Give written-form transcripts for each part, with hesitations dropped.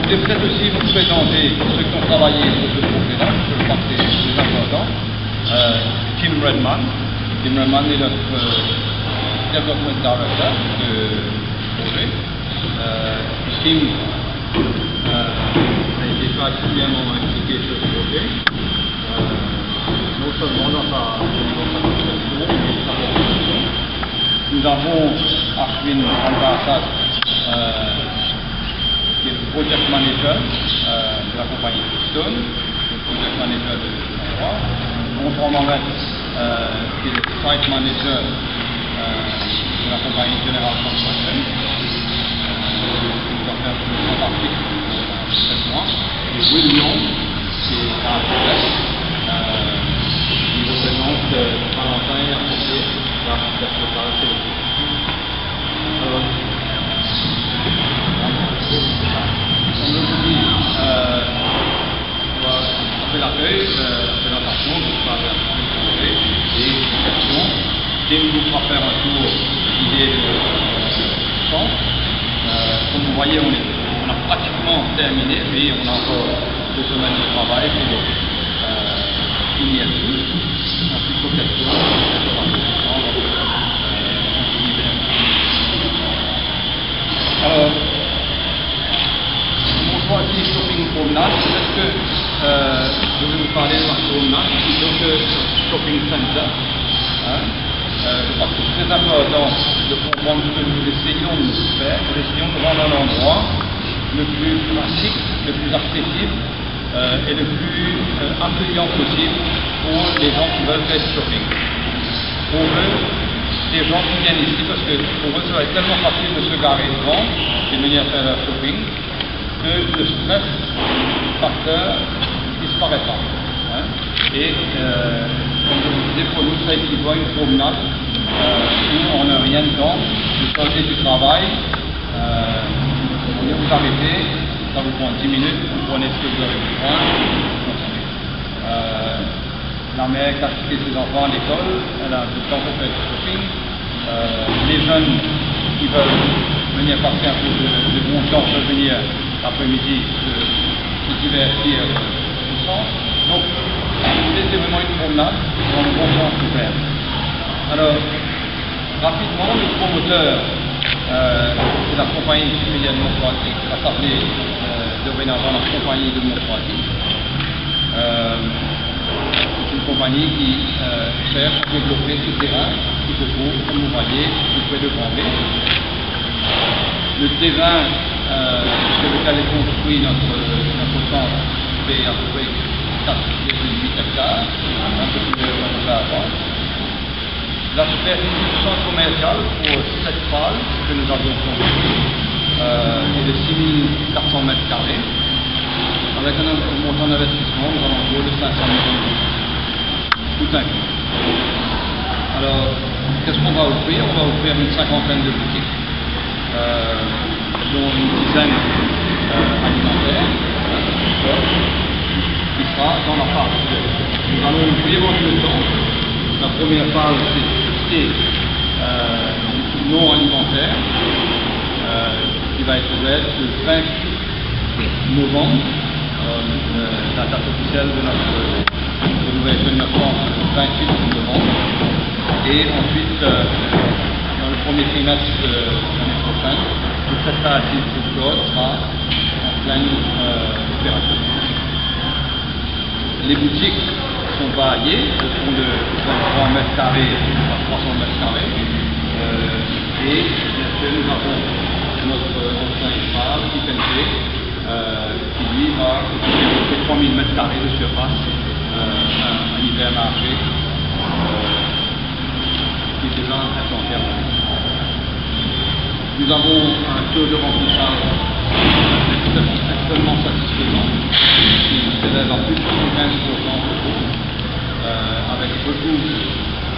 vais peut-être aussi vous présenter ceux qui ont travaillé sur ce projet-là, je crois que c'est important. Tim Redman. Tim Redman est notre Development Director de projet. Tim a été particulièrement impliqué sur ce projet, non seulement dans sa conception, mais dans sa réalisation. Nous avons Ashwin Rangarathas, qui est le Project Manager de la compagnie Keystone, le Project Manager de l'endroit. Gontran Mamet, qui est le Site Manager de la compagnie General Construction, qui va faire une partie de 7 mois. Et William, qui est architecte, qui représente Valentin et associé l'architecte local chez le groupe. Alors, comme je vous dis, après l'accueil, la présentation, vous parlez un peu du projet et des questions. Tim nous fera faire un tour d'idées du centre. Comme vous voyez, on a pratiquement terminé, mais on a encore 2 semaines de travail pour finir tout. Ensuite, vos questions, alors, mon choisi shopping promenade, peut-être que je vais vous parler de la promenade plutôt que shopping center. Je pense que c'est très important de comprendre ce que nous essayons de faire. Nous essayons de rendre un endroit le plus pratique, le plus accessible et le plus accueillant possible pour les gens qui veulent faire du shopping. Pour eux, des gens qui viennent ici, parce que pour eux, ça va être tellement facile de se garer devant et de venir faire leur shopping, que le stress facteur disparaîtra. Et comme je vous disais, pour nous, ça équivaut à une promenade où on n'a rien de temps, vous sortez du travail, vous arrêtez, ça vous prend 10 minutes, vous prenez ce que vous avez besoin, vous continuez. La mère qui a quitté ses enfants à l'école, elle a du temps pour faire du shopping. Les jeunes qui veulent venir passer un peu de bon temps peuvent venir l'après-midi se divertir au centre. Donc, c'est vraiment une promenade dans le bon sens du terme. Alors, rapidement, le promoteur de la compagnie civile de Montfroissy, ça s'appelait dorénavant la compagnie de Montfroissy. C'est une compagnie qui cherche à développer ce terrain qui se trouve, comme vous voyez, tout près de Granby. Le terrain sur lequel est construit notre centre fait à peu près 4,8 hectares, un peu plus de ça avant. La superficie du centre commercial pour cette phase que nous avions construit est de 6400 mètres carrés, avec un montant d'investissement aux alentours de 500 millions d'euros. Tout inclus. Alors, qu'est-ce qu'on va offrir? On va offrir une cinquantaine de boutiques, dont une dizaine alimentaires, qui sera dans la phase 2. Nous allons ouvrir en deux temps. La première phase, c'est tout ce qui est non alimentaire, qui va être ouverte le 20 novembre. La date officielle de l'ouverture de notre centre, le 28 novembre. Et ensuite, dans le premier trimestre de l'année prochaine, le préparatif de Claude sera en pleine opération. Les boutiques sont variées, elles sont de 23 mètres carrés à 300 mètres carrés. Et bien sûr, nous avons notre ancien Israël, qui lui va occuper 3000 mètres carrés de surface, un hypermarché qui est déjà implanté. Nous avons un taux de remplissage extrêmement satisfaisant, qui s'élève à plus de 15% avec beaucoup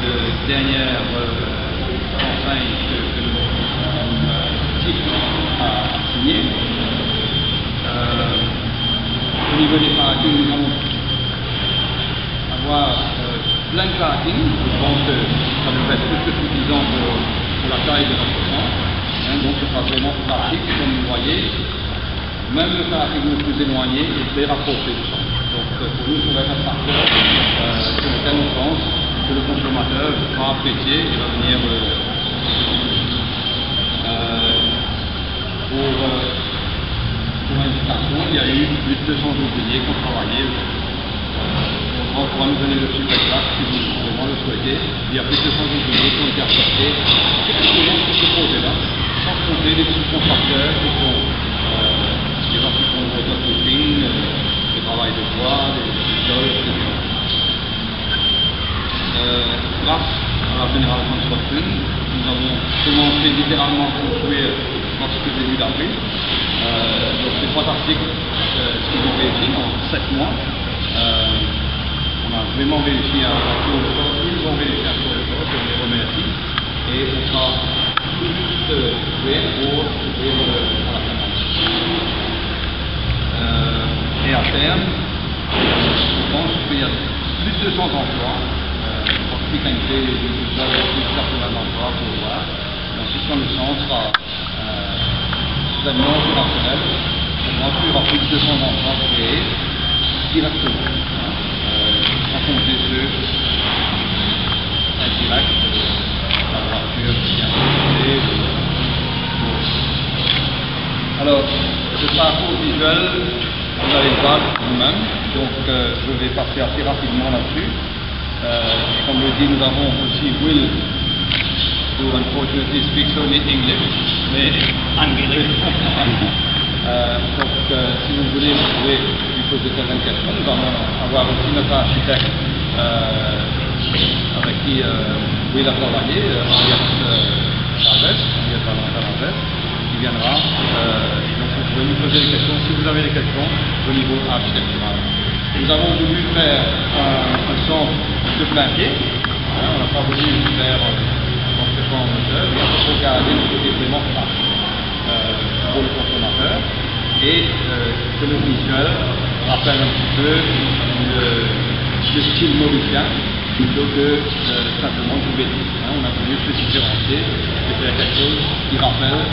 de dernières enseignes que notre type a signé. Au niveau des parkings, nous allons avoir plein de parking. Je pense que ça devrait être plus que suffisant pour la taille de notre centre. Donc ce sera vraiment pratique, comme vous voyez. même le paradigme le plus éloigné est très rapproché du centre. Donc pour nous, ça va être un facteur sur lequel on pense que le consommateur va apprécier et va venir pour l'indication. Il y a eu plus de 200 ouvriers qui ont travaillé. On pourra nous donner le chiffre exact si vous vraiment le souhaitez. Il y a plus de 200 ouvriers qui ont été affectés effectivement sur ce projet-là, sans compter les sous-contracteurs qui sont les gens qui font le waterproofing, le travail de bois, des sols, etc. Grâce à la General Construction, nous avons commencé littéralement à construire lorsque début d'avril. Donc c'est fantastique ce qu'ils ont réussi en 7 mois. On a vraiment réussi à faire le corps, ils ont réussi à faire le corps, je les remercie. Et on sera tout juste prêt pour ouvrir à la fin de l'année. Et à terme, je pense qu'il y a plus de 200 emplois, en qualité du sol, plus de 80 emplois pour voir. Et ensuite, quand le centre sera totalement opérationnel, je pense qu'il y aura plus de 200 emplois créés directement, sans compter ceux indirects, la voiture qui vient de alors, ce parcours visuel, vous allez le voir vous-même, donc je vais passer assez rapidement là-dessus. Comme le dit, nous avons aussi Will, who unfortunately speaks only English, mais anglais. Donc, si vous voulez, vous pouvez lui poser certaines questions. Nous allons avoir aussi notre architecte avec qui Will a travaillé, Alias Valentin, qui viendra. Donc vous pouvez nous poser des questions si vous avez des questions au niveau architectural. Nous avons voulu faire un centre de plein pied. On n'a pas voulu faire complètement en hauteur, mais on peut regarder le côté vraiment flash pour le consommateur. Et que le visuel rappelle un petit peu le style mauricien plutôt que simplement du béton. On a voulu se différencier et faire quelque chose qui rappelle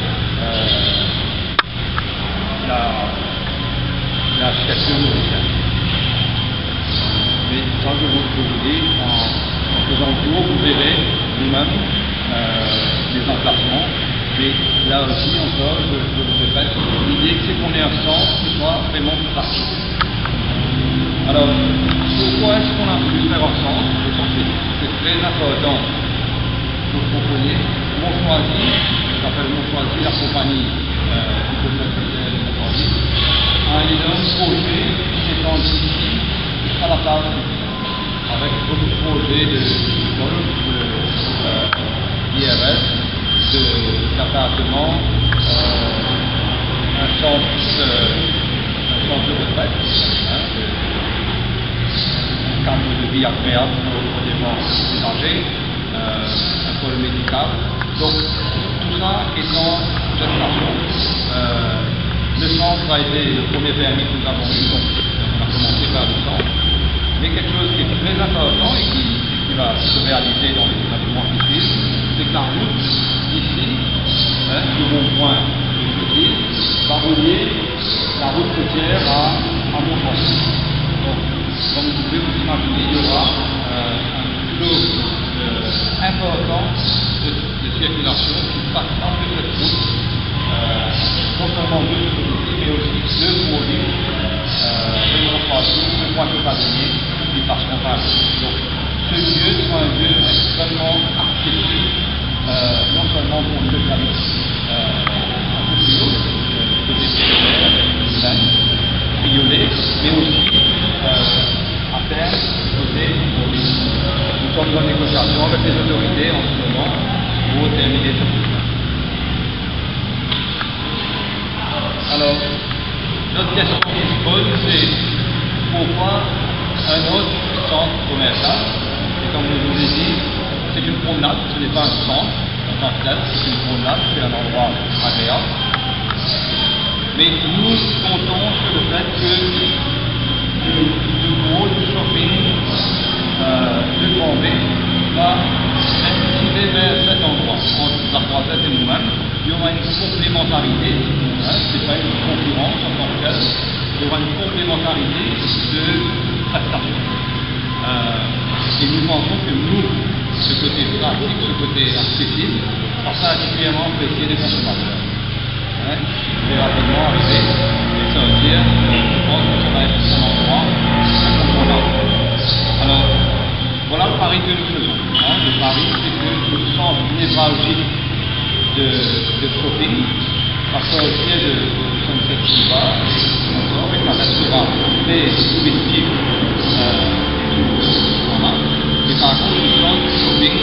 l'architecture mauricienne. Mais ça, je vous dis, en faisant le tour, vous verrez vous-même les emplacements. Mais là aussi, encore, je vous répète, l'idée c'est qu'on ait un centre qui soit vraiment pratique. Alors, pourquoi est-ce qu'on a voulu faire un centre? Je pense que c'est très important de proposer. Monchoisy, ça s'appelle Monchoisy, la compagnie qui peut faire de Monchoisy, a un énorme projet qui s'étend d'ici à la base avec beaucoup de projets de golf, d'IRS, d'appartements, un centre de retraite, un cadre de vie agréable pour les gens âgés, un pôle médical. Donc tout ça est en gestation. Le centre a été le premier permis que nous avons eu, donc on a commencé par le centre. Mais quelque chose qui est très important et qui va se réaliser dans les mois qui suivent, c'est que la route ici, du bon point de va relier la route côtière à Monchoisy. Donc, comme vous pouvez vous imaginer, il y aura un flot important de circulation qui passera sur cette route, non seulement deux côtés, mais aussi deux gros lignes de Monchoisy, de Pointe-aux-Palmiers, qui passeront par là. Donc, ce lieu sera un lieu extrêmement accessible, non seulement pour le service un peu plus haut, côté sécuritaire, avec une laine triolée, mais aussi à terre, côté mobile. Nous sommes en négociation avec les autorités en ce moment pour terminer ce projet. Alors, notre question qui se pose, c'est pourquoi un autre centre commercial? Et comme je vous l'ai dit, c'est une promenade, ce n'est pas un centre en tant que tel, c'est une promenade, c'est un endroit agréable. Mais nous comptons sur le fait que le gros du shopping de Bombay va être tiré vers cet endroit, entre la Croisette et nous-mêmes. Il y aura une complémentarité, ce n'est pas une concurrence en tant il y aura une complémentarité de prestations. Et nous pensons que nous, ce côté pratique, ce côté accessible, sera particulièrement apprécié des consommateurs. Je vais rapidement arriver et sortir. Je pense que ça va être un endroit incontournable. Alors, voilà le pari que nous faisons. Le pari, c'est que le centre névralgique de shopping, parfois aussi de Sunset Boulevard, avec la restera très touristique en marche. Et par contre, le centre de shopping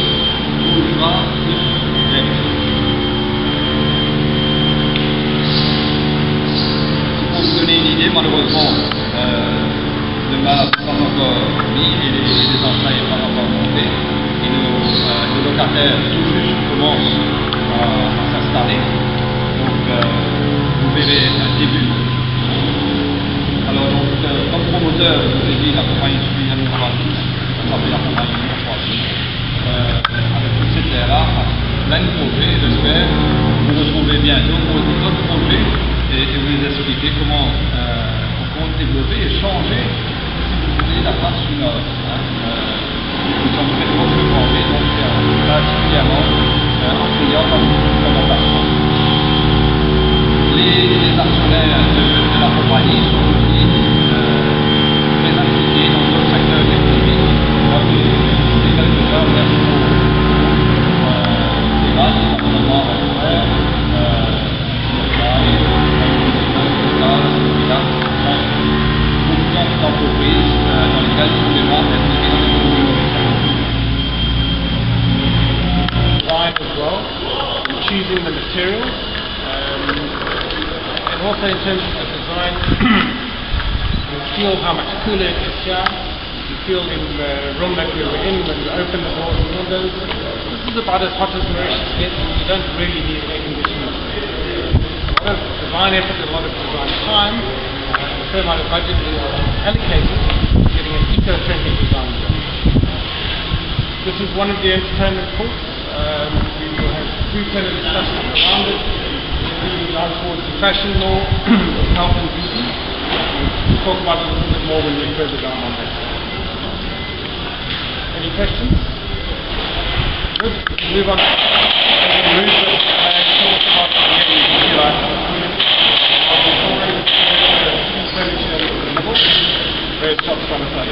bougera plus vers pour vous donner une idée, malheureusement, le mal n'est pas encore mis et les entrailles ne sont pas encore montées. Et nos locataires tout juste commencent à s'installer. Donc, vous verrez un début. Alors, comme promoteur, je vous ai dit la compagnie Suffisamment Croatie, ça s'appelle la compagnie Croatie, avec toutes ces terres-là, plein de projets. J'espère vous retrouver bientôt pour d'autres projets et vous les expliquer comment on compte développer et changer, si vous voulez, la face du Nord. Nous sommes très proches de Vendée, donc c'est particulièrement attrayant comme emplacement. Les actionnaires de la compagnie sont aussi très impliqués dans d'autres secteurs économiques. Moi, j'ai quelques-uns, merci pour les bases, notamment d'entreprises dans lesquelles tous les membres sont impliqués dans les design as well, choosing the materials, and also in terms of the design, you feel how much cooler it is here. You feel in the room that we were in when we opened the doors and windows. This is about as hot as Mauritius gets, and you don't really need air conditioning. A lot of design effort, a lot of design time, a fair amount of budget is allocated to getting an eco-friendly design done. This is one of the entertainment courts. We will have two panel discussions around it, moving down towards the fashion law, health and beauty. We'll talk about it a little bit more when we're further down on that. Any questions? Good. Move on. Move the talk about furniture in the middle. Very top front side.